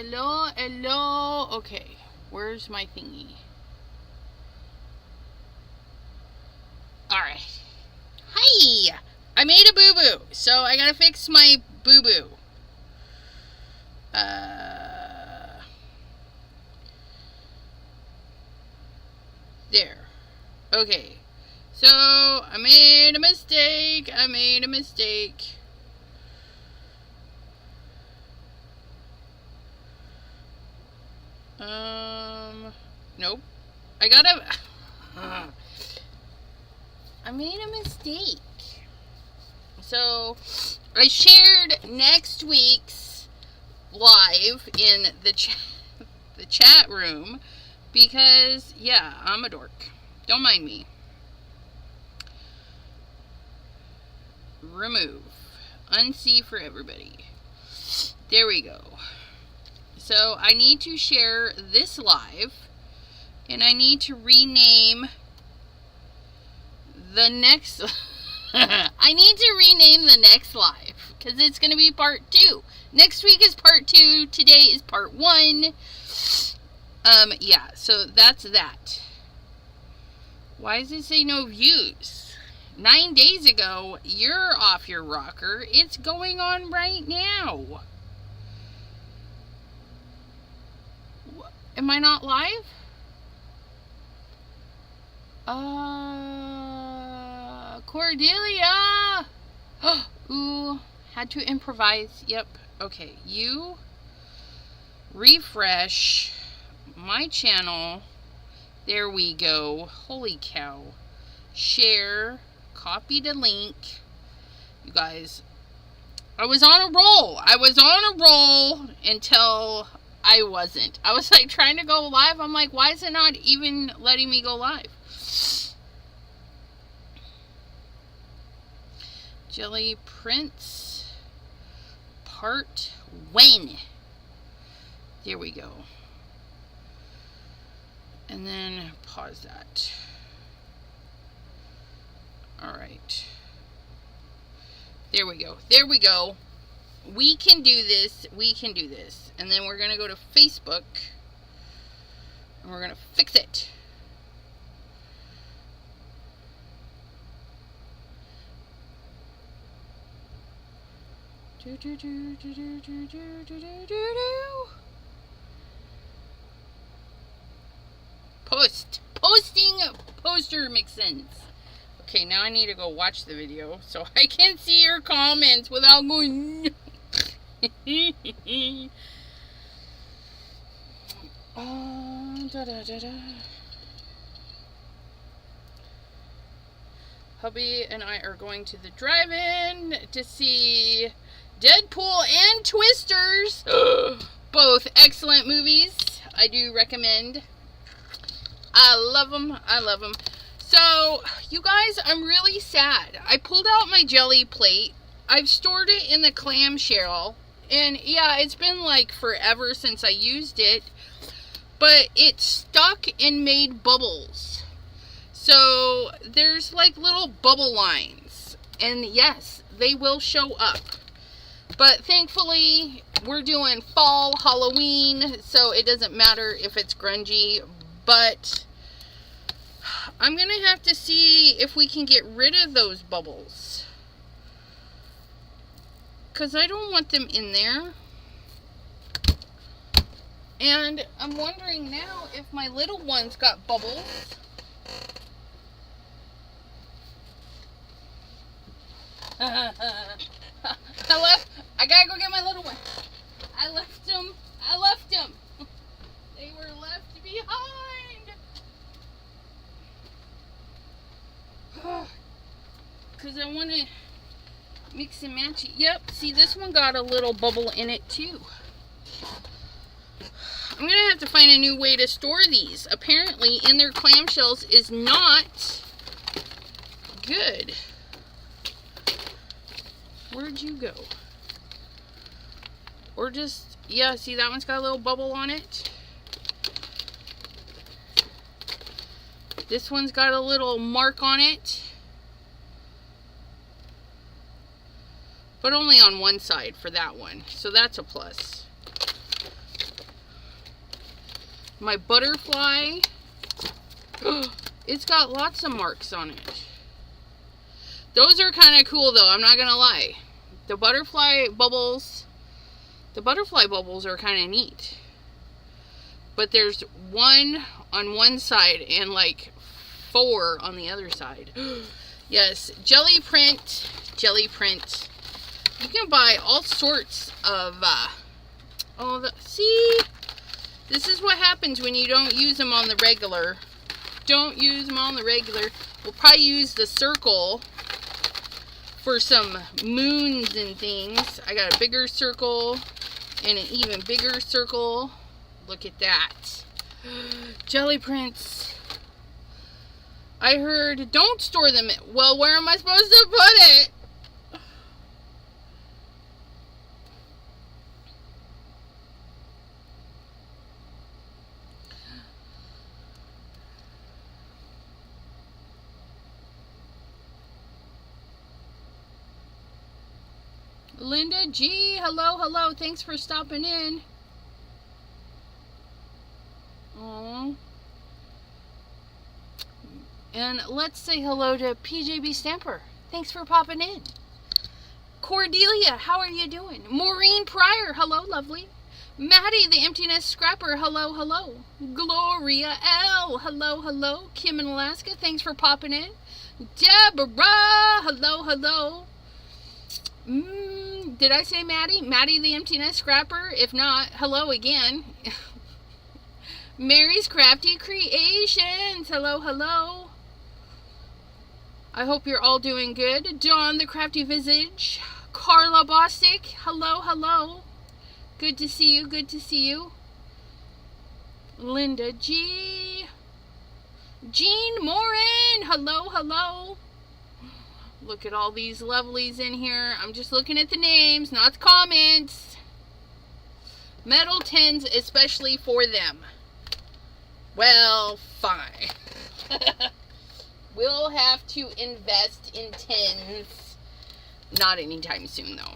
Hello, hello. Okay, where's my thingy? Alright. Hi! I made a boo-boo, so I gotta fix my boo-boo. There. Okay. So, I made a mistake. Nope. I made a mistake. So, I shared next week's live in the chat room because, yeah, I'm a dork. Don't mind me. Remove. Unsee for everybody. There we go. So, I need to share this live, and I need to rename the next... I need to rename the next live, because it's going to be part 2. Next week is part 2, today is part 1. Yeah, so that's that. Why does it say no views? 9 days ago, you're off your rocker. It's going on right now. Am I not live? Cordelia! Ooh, had to improvise. Yep. Okay, you refresh my channel. There we go. Holy cow. Share. Copy the link. You guys, I was on a roll. Until I wasn't. I was like trying to go live. I'm like, why is it not even letting me go live? Jelly Prince part when? There we go. And then pause that. Alright. There we go. We can do this. And then we're going to go to Facebook. And we're going to fix it. Posting poster makes sense. Okay, now I need to go watch the video so I can see your comments without going. Hubby and I are going to the drive-in to see Deadpool and Twisters. Both excellent movies. I do recommend. I love them. So, you guys, I'm really sad. I pulled out my jelly plate. I've stored it in the clamshell. And yeah, it's been like forever since I used it. But it stuck and made bubbles. So, there's like little bubble lines. And yes, they will show up. But thankfully, we're doing fall, Halloween. So, it doesn't matter if it's grungy. But I'm going to have to see if we can get rid of those bubbles. Because I don't want them in there. And I'm wondering now if my little one's got bubbles. I gotta go get my little one. I left them. They were left behind. Because I want to mix and match it. Yep, see, this one got a little bubble in it too. I'm going to have to find a new way to store these. Apparently, in their clamshells is not good. Where'd you go? Or just, yeah, see, that one's got a little bubble on it. This one's got a little mark on it. But only on one side for that one. So that's a plus. My butterfly. It's got lots of marks on it. Those are kind of cool though, I'm not gonna lie. The butterfly bubbles are kind of neat. But there's one on one side and like 4 on the other side. Yes, jelly print. You can buy all sorts of, see? This is what happens when you don't use them on the regular. Don't use them on the regular. We'll probably use the circle for some moons and things. I got a bigger circle and an even bigger circle. Look at that. Jelly prints. I heard don't store them. Well, where am I supposed to put it? Linda G, hello. Thanks for stopping in. Aww. And let's say hello to PJB Stamper. Thanks for popping in. Cordelia, how are you doing? Maureen Pryor, hello, lovely. Maddie, the Emptiness Scrapper, hello. Gloria L, hello. Kim in Alaska, thanks for popping in. Deborah, hello. Did I say Maddie? Maddie, the Emptiness Scrapper? If not, hello again. Mary's Crafty Creations, hello. I hope you're all doing good. Dawn, the Crafty Visage. Carla Bostic, hello. Good to see you. Linda G. Jean Morin, hello. Look at all these lovelies in here. I'm just looking at the names, not the comments. Metal tins, especially for them. Well, fine. We'll have to invest in tins. Not anytime soon, though.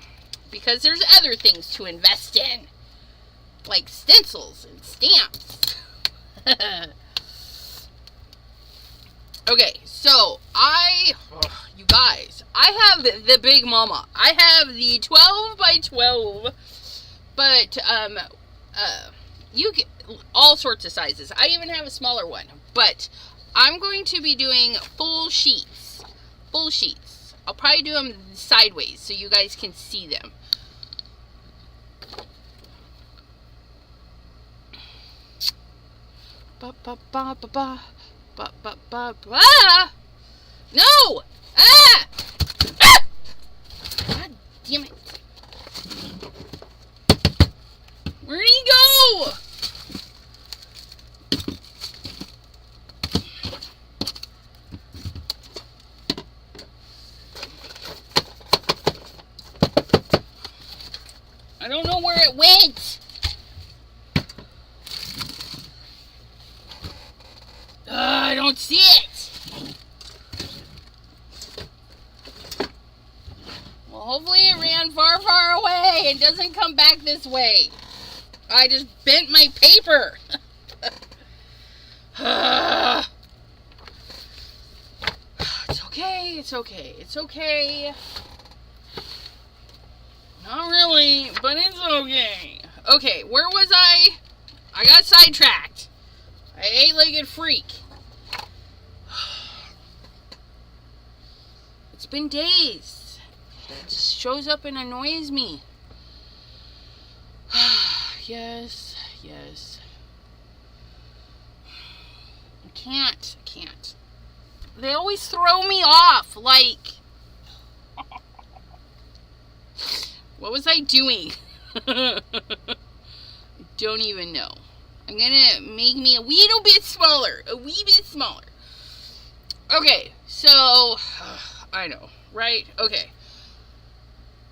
Because there's other things to invest in. Like stencils and stamps. Okay, so you guys, I have the Big Mama. I have the 12 by 12, but you get all sorts of sizes. I even have a smaller one, but I'm going to be doing full sheets. I'll probably do them sideways so you guys can see them. No! Ah! God damn it. Where'd he go? I don't know where it went. I don't see it. Well, hopefully it ran far away and doesn't come back this way. I just bent my paper. It's okay. Not really, but it's okay. Okay, where was I? I got sidetracked. I eight-legged freak. It's been days. It just shows up and annoys me. Yes. I can't. They always throw me off, like... What was I doing? Don't even know. I'm gonna make me a wee bit smaller. Okay, so... I know, right? Okay.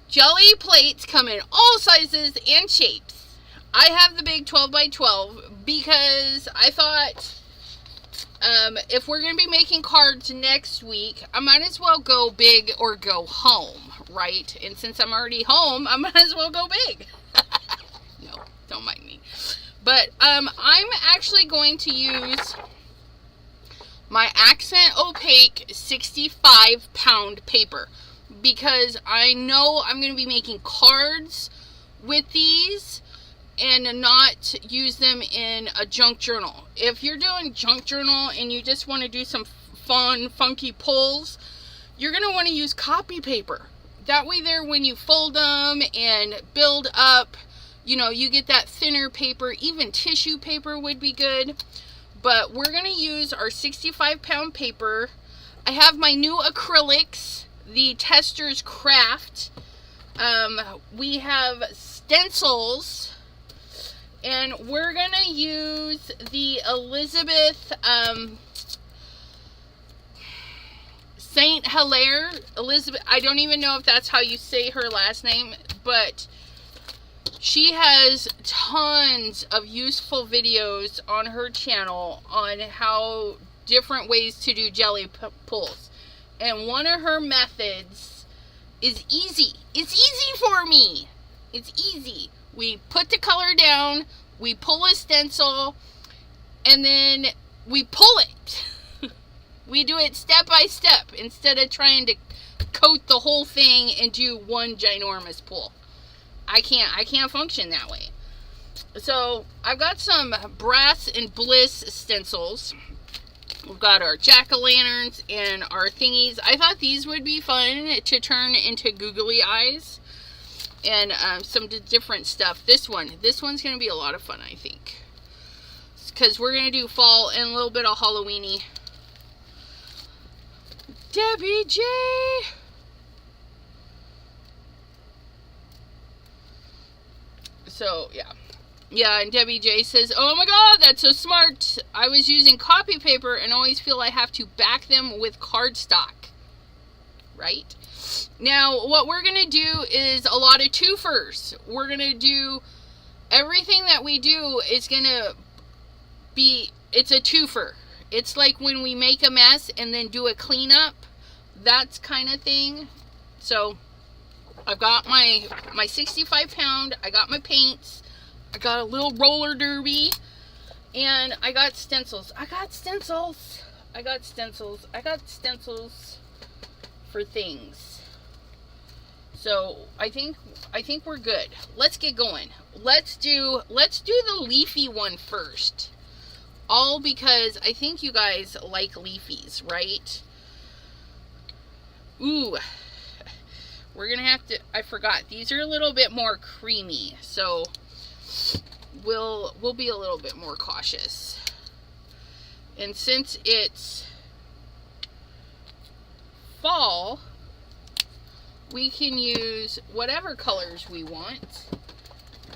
Jelly plates come in all sizes and shapes. I have the big 12 by 12 because I thought... if we're going to be making cards next week, I might as well go big or go home, right? And since I'm already home, I might as well go big. No, don't mind me. But I'm actually going to use my Accent Opaque 65-pound paper, because I know I'm going to be making cards with these and not use them in a junk journal. If you're doing junk journal and you just want to do some fun, funky pulls, you're going to want to use copy paper. That way there, when you fold them and build up, you know, you get that thinner paper. Even tissue paper would be good. But we're going to use our 65-pound paper. I have my new acrylics, the Tester's Craft. We have stencils. And we're going to use the Elizabeth... Saint Hilaire, Elizabeth, I don't even know if that's how you say her last name, but she has tons of useful videos on her channel on how different ways to do jelly pulls. And one of her methods is easy. It's easy for me. It's easy. We put the color down, we pull a stencil, and then we pull it. We do it step by step instead of trying to coat the whole thing and do one ginormous pull. I can't function that way. So I've got some Brass and Bliss stencils. We've got our jack-o'-lanterns and our thingies. I thought these would be fun to turn into googly eyes and some different stuff. This one's going to be a lot of fun, I think, because we're going to do fall and a little bit of Halloween-y. Debbie J. So, yeah, and Debbie J says, oh my god, that's so smart. I was using copy paper and always feel I have to back them with cardstock. Right? Now, what we're going to do is a lot of twofers. We're going to do, everything that we do is going to be, it's a twofer. It's like when we make a mess and then do a cleanup. That's kind of thing. So, I've got my 65-pound. I got my paints. I got a little roller derby. And I got stencils. I got stencils for things. So, I think we're good. Let's get going. Let's do the leafy one first. All because I think you guys like leafies, right? Ooh. We're going to have to, I forgot, these are a little bit more creamy, so we'll be a little bit more cautious. And since it's fall, we can use whatever colors we want.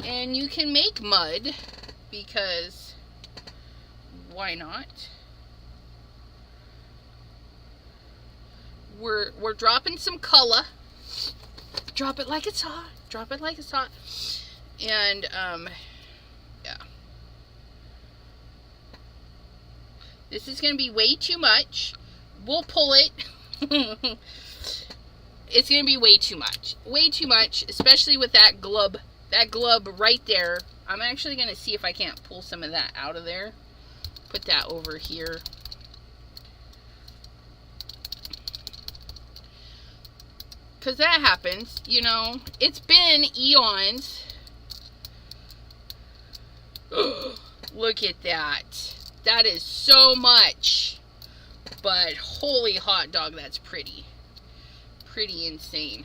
And you can make mud, because why not? We're dropping some color. Drop it like it's hot. Drop it like it's hot. And yeah. This is going to be way too much. We'll pull it. It's going to be way too much. Way too much, especially with that glub. That glub right there. I'm actually going to see if I can't pull some of that out of there. Put that over here. Because that happens, you know. It's been eons. Look at that. That is so much. But holy hot dog, that's pretty. Pretty insane.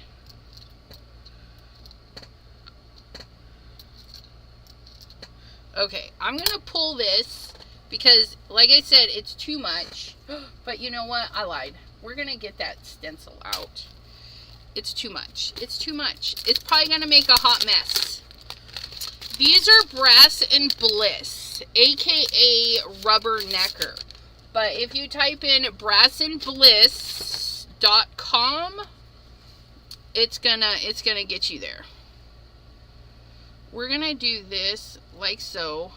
Okay, I'm going to pull this because, like I said, it's too much. But you know what? I lied. We're going to get that stencil out. It's too much. It's too much. It's probably going to make a hot mess. These are Brass and Bliss, aka Rubber Necker. But if you type in brassandbliss.com, it's gonna get you there. We're gonna do this like so.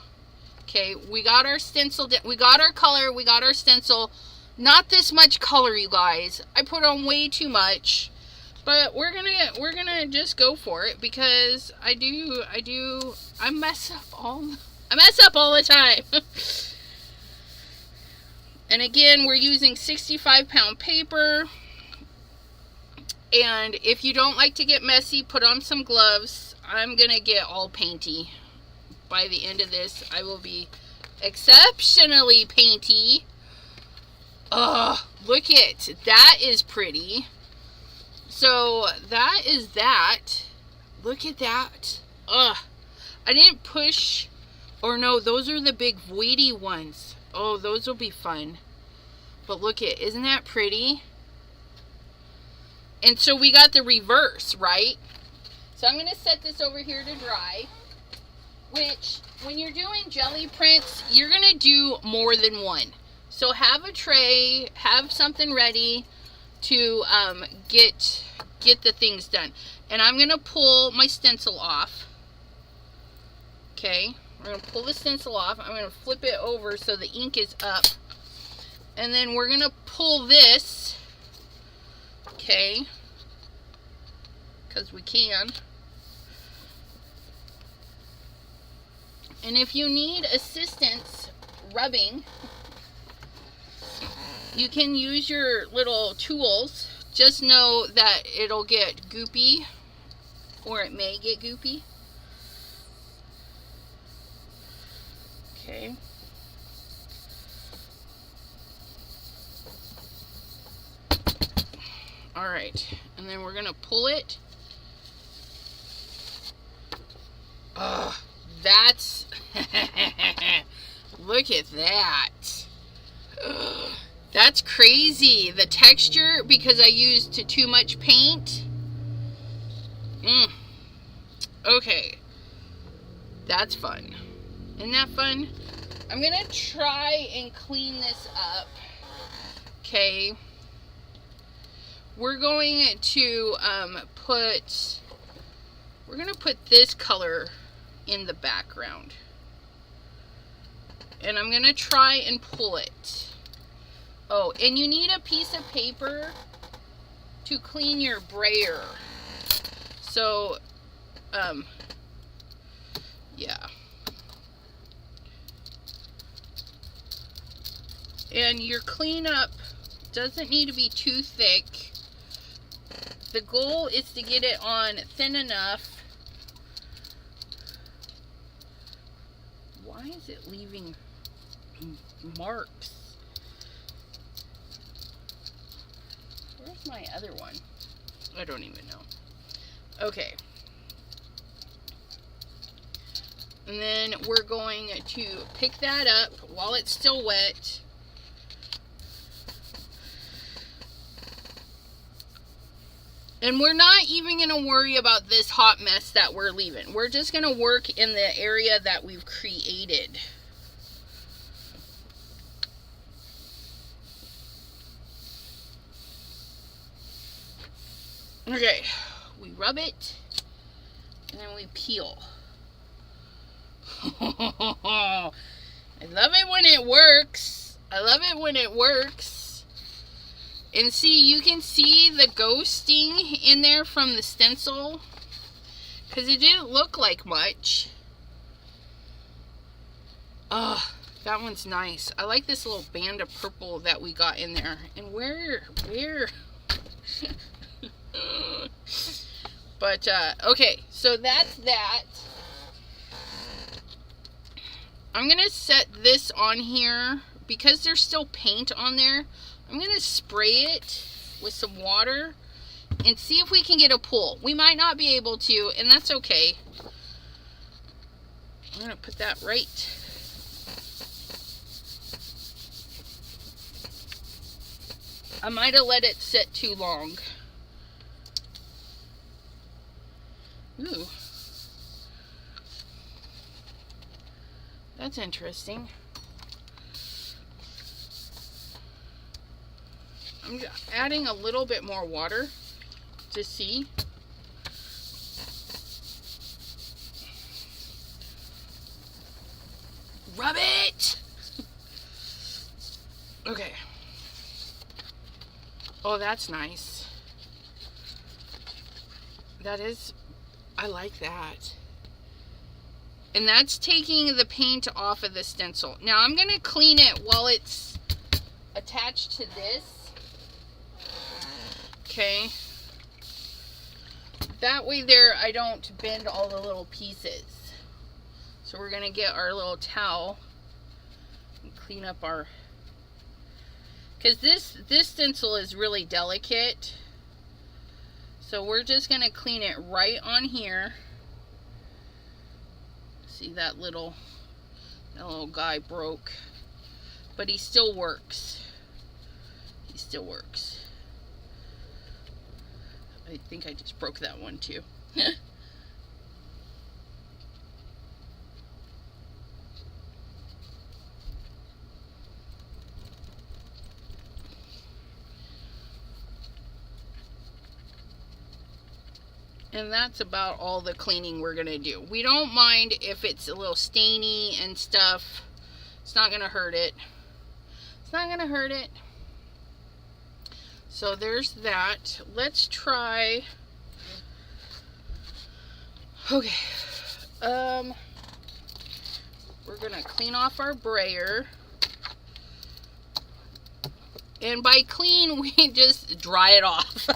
Okay, we got our stencil, we got our color, we got our stencil. Not this much color, you guys. I put on way too much. But we're gonna just go for it because I mess up all I mess up all the time. And again, we're using 65-pound paper. And if you don't like to get messy, put on some gloves. I'm going to get all painty. By the end of this, I will be exceptionally painty. Oh, look it. That is pretty. So that is that. Look at that. Ugh. I didn't push. Or no, those are the big voidy ones. Oh, those will be fun. But look it. Isn't that pretty? And so we got the reverse, right? So I'm going to set this over here to dry. Which, when you're doing jelly prints, you're going to do more than one. So have a tray, have something ready to get the things done. And I'm going to pull my stencil off. Okay, we're going to pull the stencil off. I'm going to flip it over so the ink is up. And then we're going to pull this. Okay, because we can. And if you need assistance rubbing, you can use your little tools. Just know that it'll get goopy, or it may get goopy. Okay. Alright, and then we're going to pull it. Ugh, that's... Look at that. Ugh, that's crazy. The texture, because I used too much paint. Okay. That's fun. Isn't that fun? I'm going to try and clean this up. Okay. We're going to put this color in the background. And I'm going to try and pull it. Oh, and you need a piece of paper to clean your brayer. So, yeah. And your cleanup doesn't need to be too thick. The goal is to get it on thin enough. Why is it leaving marks? Where's my other one? I don't even know. Okay. And then we're going to pick that up while it's still wet. And we're not even going to worry about this hot mess that we're leaving. We're just going to work in the area that we've created. Okay, we rub it, and then we peel. I love it when it works. I love it when it works. And see, you can see the ghosting in there from the stencil, because it didn't look like much. Oh, that one's nice. I like this little band of purple that we got in there. And where? But, okay, so that's that. I'm going to set this on here. Because there's still paint on there, I'm going to spray it with some water and see if we can get a pull. We might not be able to, and that's okay. I'm going to put that right. I might have let it sit too long. Ooh. That's interesting. I'm adding a little bit more water to see. Rub it! Okay. Oh, that's nice. That is, I like that. And that's taking the paint off of the stencil. Now I'm going to clean it while it's attached to this. Okay. That way there I don't bend all the little pieces. So we're going to get our little towel and clean up our... Because this stencil is really delicate. So we're just going to clean it right on here. See, that little guy broke. But he still works. He still works. I think I just broke that one too. And that's about all the cleaning we're gonna do. We don't mind if it's a little stainy and stuff. It's not gonna hurt it. It's not gonna hurt it. So there's that. Let's try. Okay. We're gonna clean off our brayer. And by clean, we just dry it off.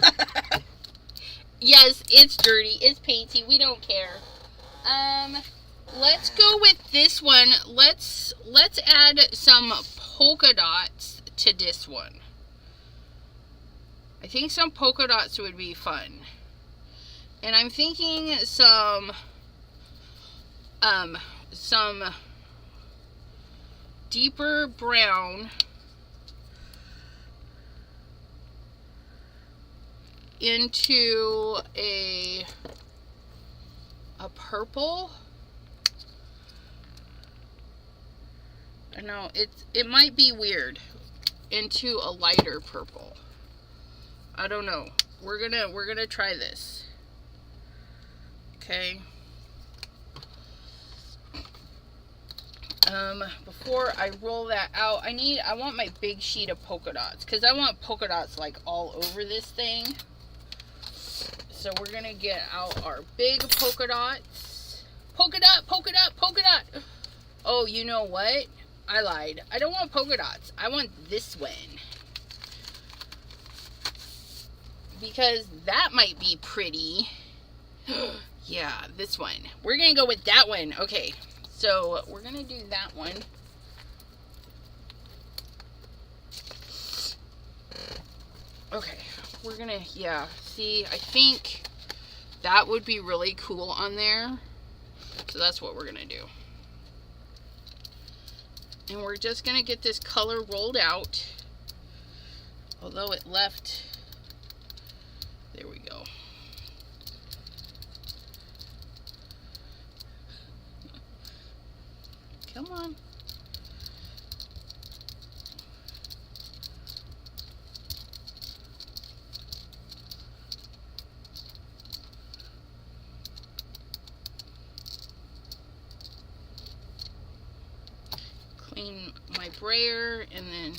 Yes, it's dirty. It's painty. We don't care. Let's go with this one. Let's add some polka dots to this one. I think some polka dots would be fun. And I'm thinking some deeper brown into a purple. I know it might be weird, into a lighter purple. I don't know. We're gonna try this. Okay. Before I roll that out, I want my big sheet of polka dots, because I want polka dots like all over this thing. So we're gonna get out our big polka dots. Polka dot, polka dot, polka dot. Oh, you know what? I lied. I don't want polka dots. I want this one. Because that might be pretty. Yeah, this one. We're gonna go with that one. Okay, so we're gonna do that one. Okay, we're gonna, yeah, see, I think that would be really cool on there. So that's what we're gonna do. And we're just gonna get this color rolled out. Although it left, there we go. Come on. Clean my brayer and then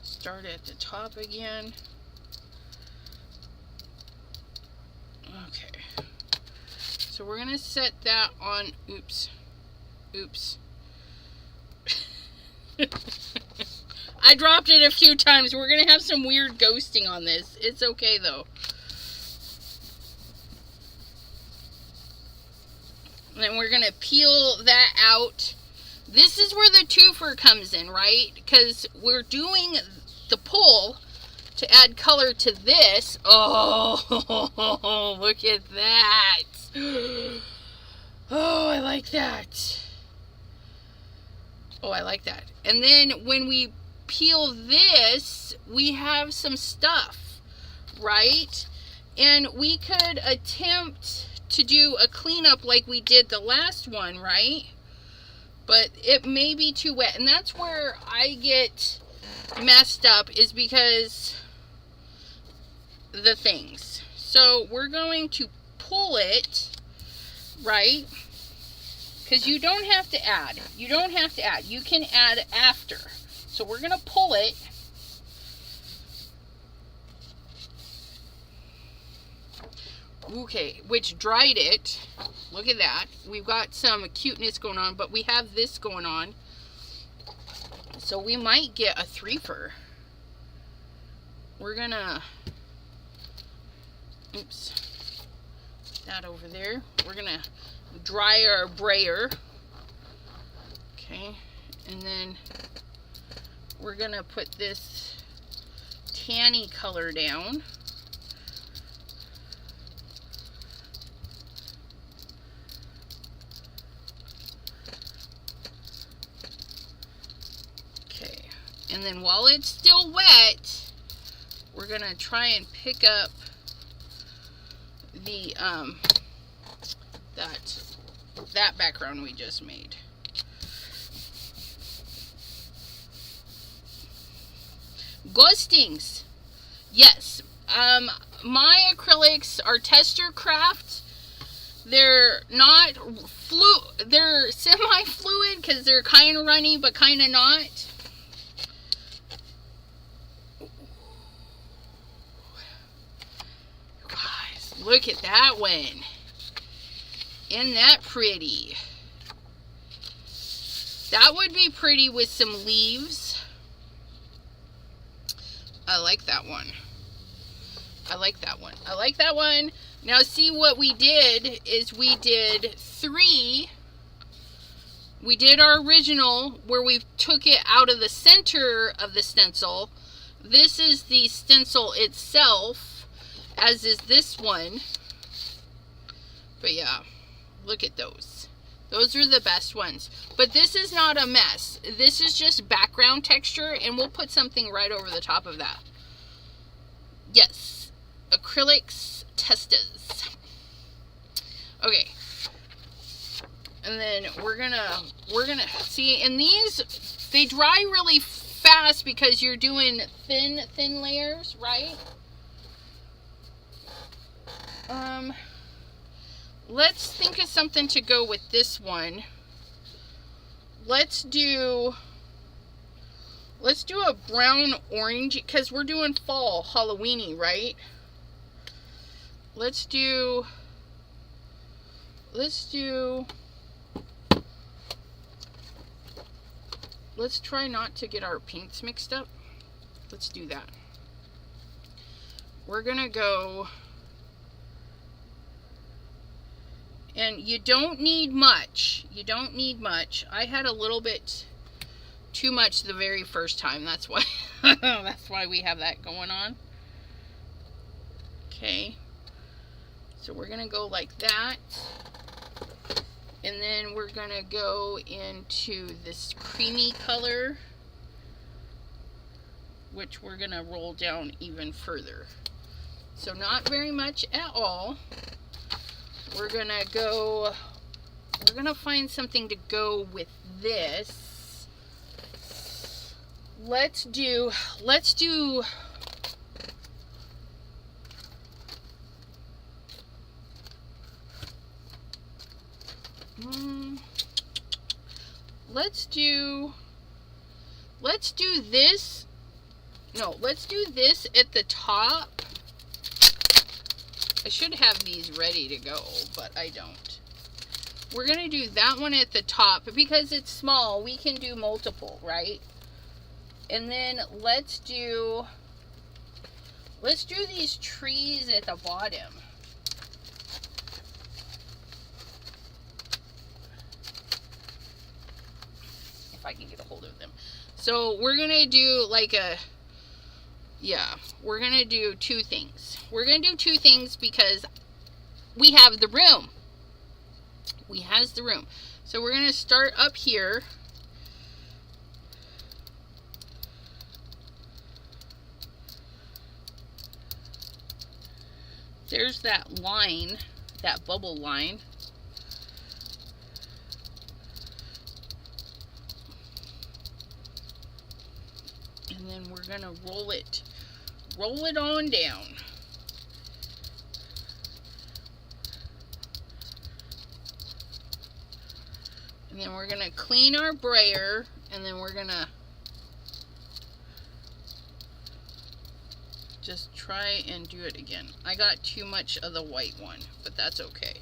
start at the top again. Okay. So we're gonna set that on, oops. I dropped it a few times. We're gonna have some weird ghosting on this. It's okay though. And then we're gonna peel that out. This is where the twofer comes in, right? Because we're doing the pull to add color to this. Oh, look at that. Oh, I like that. Oh, I like that. And then when we peel this, we have some stuff, right? And we could attempt to do a cleanup like we did the last one, right? But it may be too wet. And that's where I get messed up, is because the things. So we're going to pull it, right? Because you don't have to add. You don't have to add. You can add after. So we're going to pull it. Okay, which dried it. Look at that. We've got some cuteness going on, but we have this going on. So we might get a threefer. We're gonna, oops, that over there. We're gonna dry our brayer. Okay, and then we're gonna put this tanny color down. Okay, and then while it's still wet, we're gonna try and pick up the that background we just made. Ghostings. Yes. My acrylics are tester craft. They're not they're semi-fluid because they're kind of runny but kind of not. Guys, look at that one. Isn't that pretty? That would be pretty with some leaves. I like that one. I like that one. I like that one. Now see what we did is we did 3. We did our original where we took it out of the center of the stencil. This is the stencil itself, as is this one. But yeah, look at those. Those are the best ones. But this is not a mess. This is just background texture, and we'll put something right over the top of that. Yes, acrylics testers. Okay. And then we're gonna see, and these, they dry really fast because you're doing thin layers, right? Let's think of something to go with this one. Let's do a brown orange because we're doing fall Halloweeny, right? Let's try not to get our paints mixed up. Let's do that. We're gonna go, and you don't need much. You don't need much. I had a little bit too much the very first time. That's why that's why we have that going on. Okay. So we're gonna go like that. And then we're gonna go into this creamy color, which we're gonna roll down even further. So not very much at all. We're gonna find something to go with this. Let's do let's do this. No, let's do this at the top. I should have these ready to go, but I don't. We're gonna do that one at the top because it's small. We can do multiple, right? And then let's do these trees at the bottom. If I can get a hold of them. So we're gonna do like we're gonna do 2 things. We're gonna do 2 things because we have the room. We has the room. So we're gonna start up here. There's that line, that bubble line. And then we're gonna roll it on down. And then we're gonna clean our brayer, and then we're gonna just try and do it again. I got too much of the white one, but that's okay.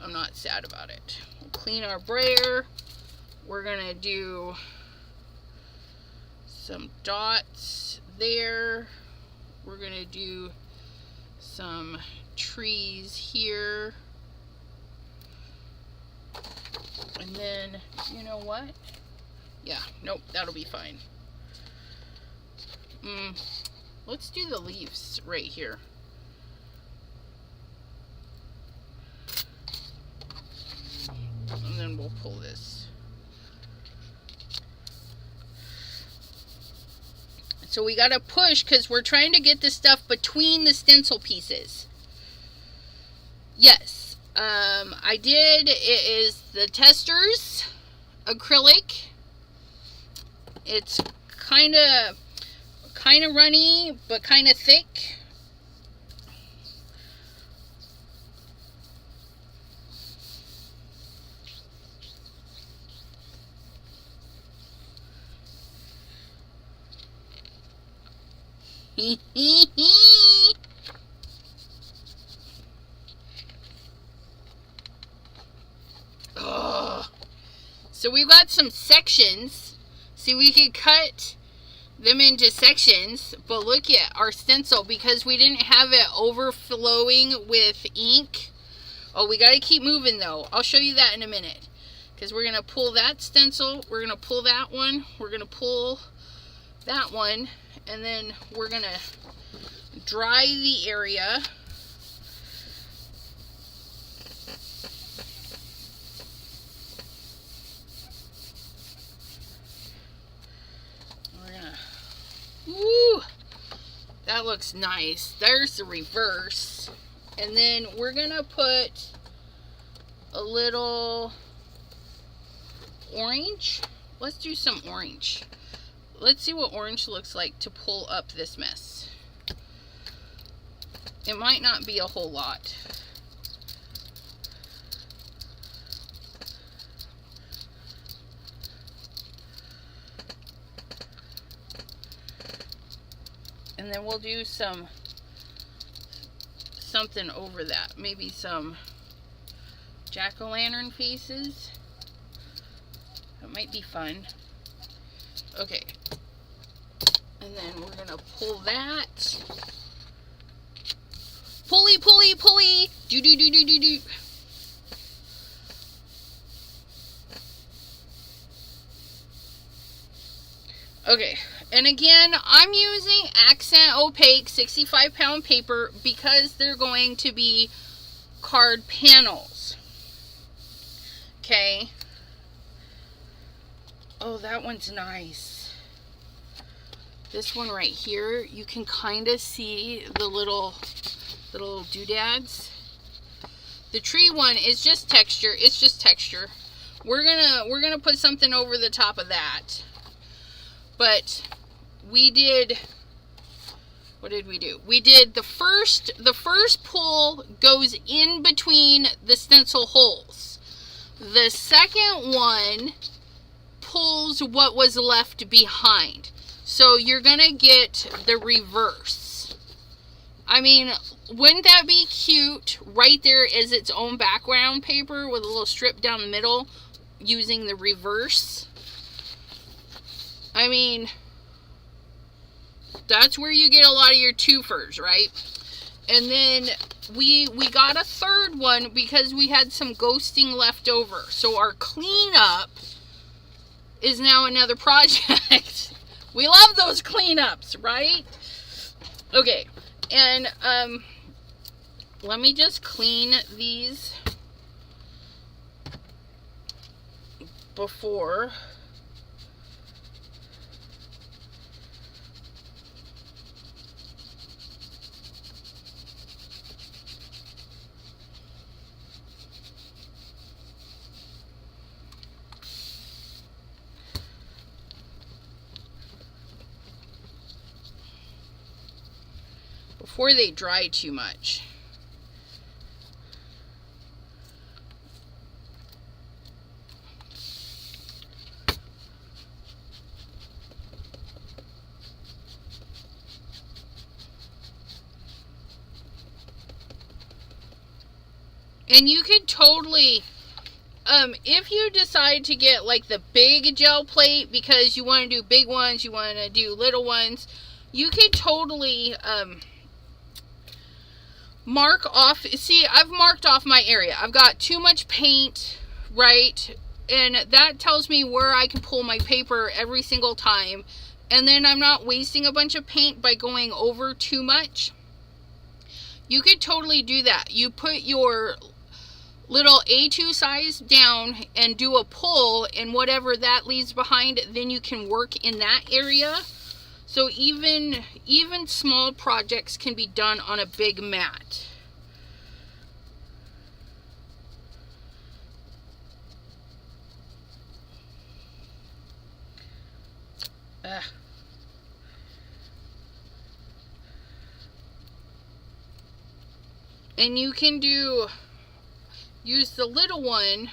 I'm not sad about it. We'll clean our brayer. We're gonna do some dots there. We're gonna do some trees here. And then, you know what? Yeah, nope, that'll be fine. Let's do the leaves right here. And then we'll pull this. So we gotta push because we're trying to get the stuff between the stencil pieces. Yes, I did. It is the Testers acrylic. It's kind of runny, but kind of thick. So we've got some sections. See, we could cut them into sections, but look at our stencil, because we didn't have it overflowing with ink. Oh, we got to keep moving though. I'll show you that in a minute, because we're going to pull that stencil, we're going to pull that one, we're going to pull that one, and then we're going to dry the area. Woo! That looks nice. There's the reverse. And then we're gonna put a little orange. Let's do some orange. Let's see what orange looks like to pull up this mess. It might not be a whole lot. And then we'll do something over that. Maybe some jack-o'-lantern faces. That might be fun. Okay. And then we're gonna pull that. Pulley, pulley, pulley. Do do do do do do. Okay, and again, I'm using accent opaque 65-pound paper because they're going to be card panels. Okay. Oh, that one's nice. This one right here, you can kind of see the little doodads. The tree one is just texture. It's just texture. We're gonna put something over the top of that. But we did, what did we do? We did the first pull goes in between the stencil holes. The second one pulls what was left behind. So you're gonna get the reverse. I mean, wouldn't that be cute? Right there is its own background paper with a little strip down the middle using the reverse. I mean, that's where you get a lot of your twofers, right? And then we got a third one because we had some ghosting left over. So our cleanup is now another project. We love those cleanups, right? Okay, and let me just clean these before. Before they dry too much. And you could totally, if you decide to get like the big gel plate because you want to do big ones, you want to do little ones, you could totally mark off. See, I've marked off my area. I've got too much paint, right? And that tells me where I can pull my paper every single time. And then I'm not wasting a bunch of paint by going over too much. You could totally do that. You put your little A2 size down and do a pull, and whatever that leaves behind, then you can work in that area. So even small projects can be done on a big mat. And you can use the little one,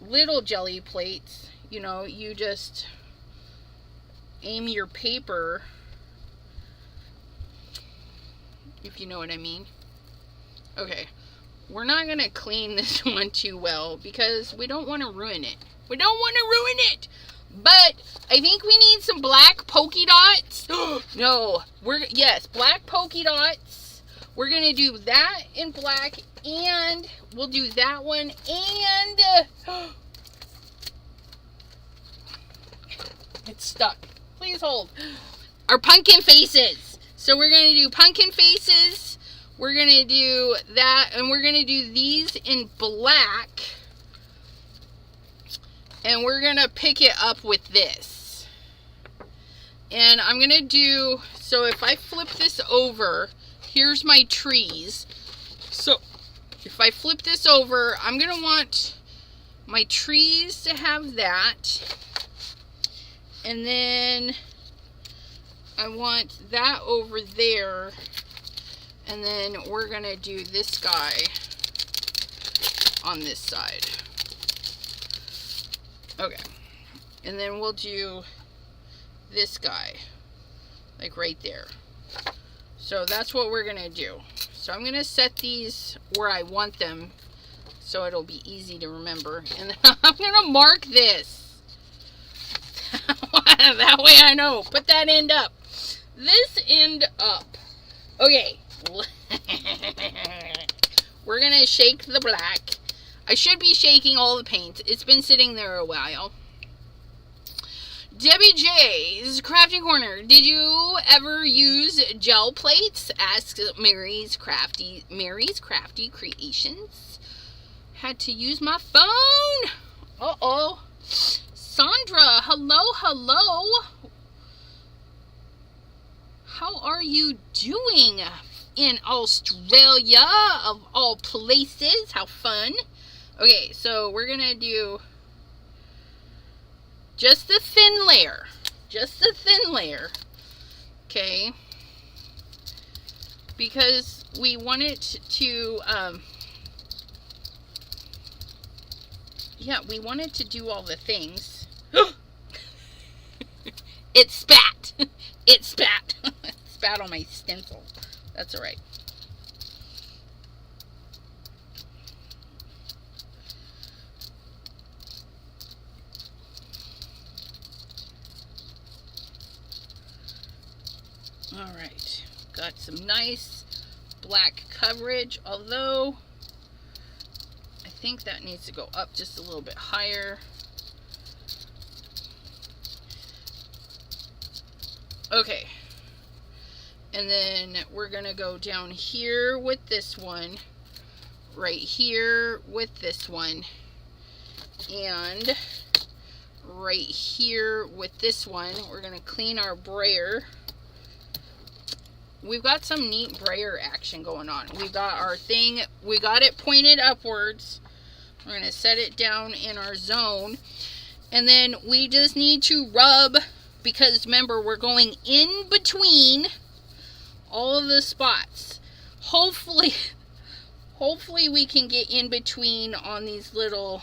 little jelly plates, you know, you just aim your paper, if you know what I mean. Okay, we're not going to clean this one too well because we don't want to ruin it. We don't want to ruin it. But I think we need some black polka dots. No, yes, black polka dots. We're going to do that in black, and we'll do that one, and it's stuck. Please hold. Our pumpkin faces. So we're going to do pumpkin faces. We're going to do that, and we're going to do these in black. And we're going to pick it up with this. And I'm going to do, so if I flip this over, here's my trees. So if I flip this over, I'm going to want my trees to have that. And then I want that over there. And then we're going to do this guy on this side. Okay. And then we'll do this guy, like right there. So that's what we're going to do. So I'm going to set these where I want them so it'll be easy to remember. And then I'm going to mark this. That way I know. Put that end up. This end up. Okay. We're going to shake the black. I should be shaking all the paint. It's been sitting there a while. Debbie J's Crafty Corner. Did you ever use gel plates? Ask Mary's Crafty Creations. Had to use my phone. Uh-oh. Sandra, hello. How are you doing in Australia, of all places? How fun. Okay, so we're going to do just the thin layer. Just the thin layer. Okay. Because we want it to, yeah, we want it to do all the things. It spat. It spat. It spat on my stencil. That's alright. Alright, got some nice black coverage, although I think that needs to go up just a little bit higher. Okay, and then we're gonna go down here with this one, right here with this one, and right here with this one. We're gonna clean our brayer. We've got some neat brayer action going on. We've got our thing, we got it pointed upwards. We're going to set it down in our zone. And then we just need to rub, because remember, we're going in between all of the spots. Hopefully we can get in between on these little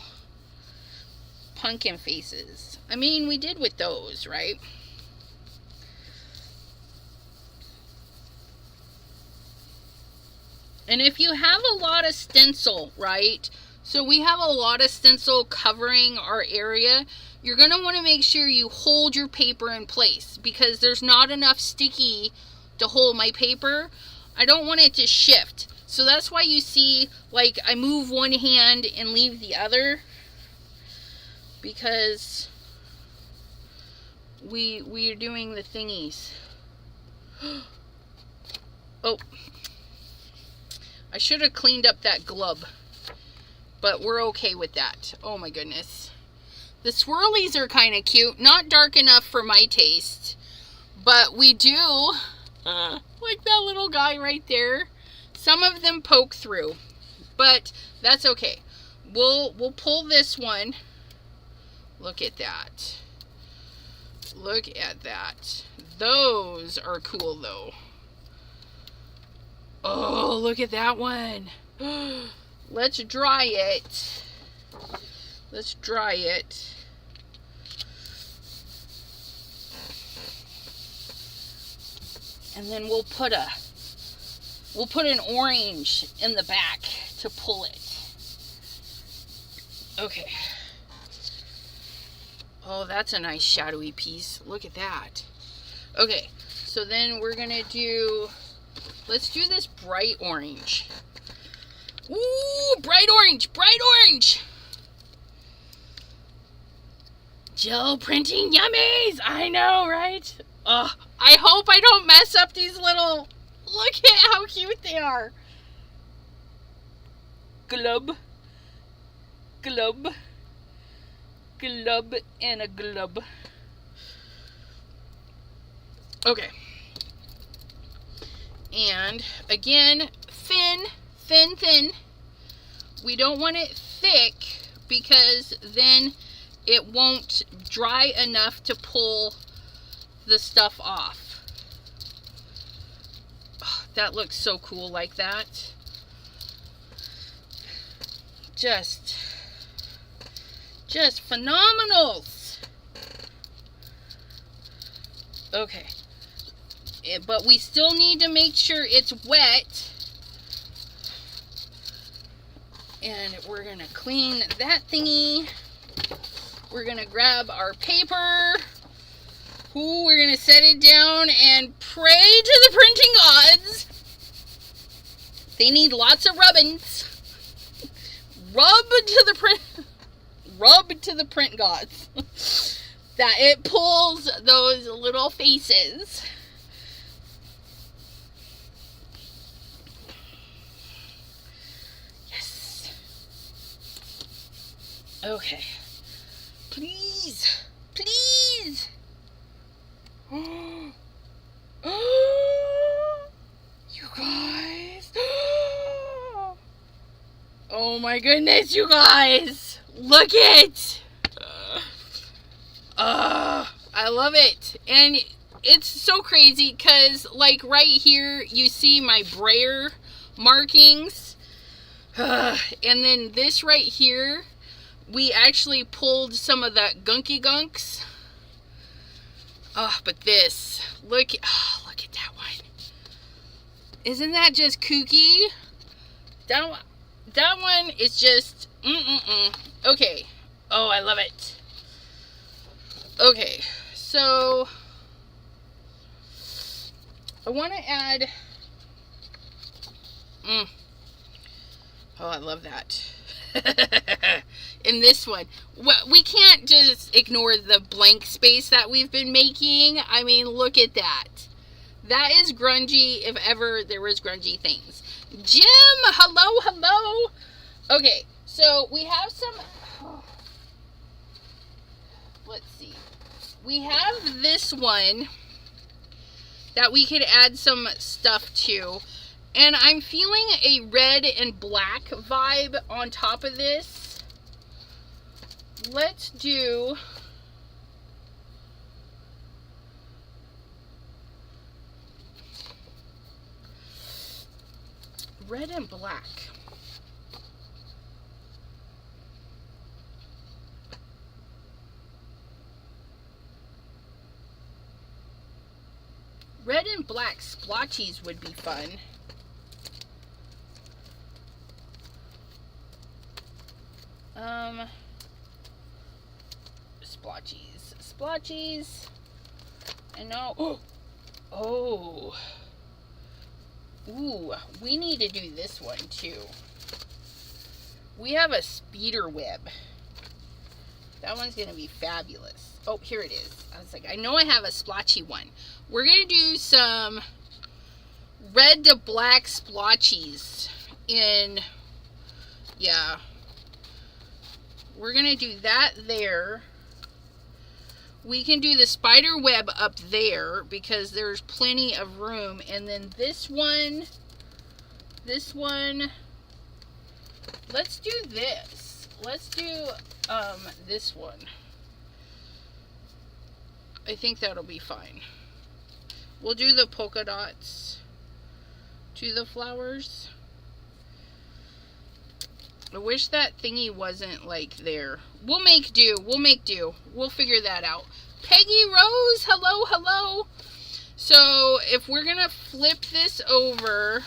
pumpkin faces. I mean, we did with those, right? And if you have a lot of stencil, right? So we have a lot of stencil covering our area. You're going to want to make sure you hold your paper in place because there's not enough sticky to hold my paper. I don't want it to shift. So that's why you see, like, I move one hand and leave the other, because we are doing the thingies. Oh, I should have cleaned up that glove, but we're okay with that. Oh my goodness. The swirlies are kind of cute. Not dark enough for my taste, but we do like that little guy right there. Some of them poke through, but that's okay. We'll pull this one. Look at that. Look at that. Those are cool though. Oh, look at that one. Let's dry it. Let's dry it. And then we'll put an orange in the back to pull it. Okay. Oh, that's a nice shadowy piece. Look at that. Okay, so then we're gonna do, let's do this bright orange. Ooh, bright orange, bright orange. Gel printing yummies. I know, right? I hope I don't mess up these little, look at how cute they are. Glub, glub, glub, and a glub. Okay. And again, thin, thin, thin. We don't want it thick because then it won't dry enough to pull the stuff off. Oh, that looks so cool like that. Just phenomenals. Okay. But we still need to make sure it's wet. And we're going to clean that thingy. We're going to grab our paper. Ooh, we're going to set it down and pray to the printing gods. They need lots of rubbings. Rub to the print gods. That it pulls those little faces. Yes. Okay. Please. Please. You guys. Oh my goodness, you guys. Look it. I love it. And it's so crazy because, like, right here you see my brayer markings. And then this right here, we actually pulled some of that gunky gunks. But this, look at that one. Isn't that just kooky? That one is just, Okay. Oh, I love it. Okay, so I want to add, oh, I love that. In this one, we can't just ignore the blank space that we've been making. I mean, look at that. That is grungy if ever there was grungy things. Jim, hello, hello. Okay, so we have some, let's see. We have this one that we could add some stuff to. And I'm feeling a red and black vibe on top of this. Let's do red and black. Red and black splotchies would be fun. Splotchies. Splotchies. And now, oh. Ooh, we need to do this one too. We have a speeder web. That one's going to be fabulous. Oh, here it is. I was like, I know I have a splotchy one. We're going to do some red to black splotchies in, yeah. We're going to do that there. We can do the spider web up there because there's plenty of room. And then this one, let's do this. Let's do this one. I think that'll be fine. We'll do the polka dots to the flowers. I wish that thingy wasn't like there. We'll make do. We'll make do. We'll figure that out. Peggy Rose, hello, hello. So if we're gonna flip this over,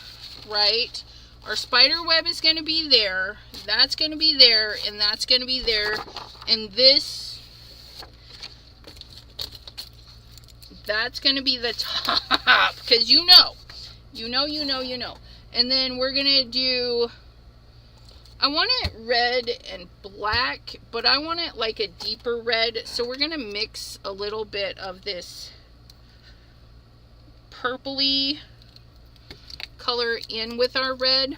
right, our spider web is gonna be there, that's gonna be there, and that's gonna be there, and this, that's gonna be the top, because you know. And then we're gonna do, I want it red and black, but I want it like a deeper red. So we're going to mix a little bit of this purpley color in with our red.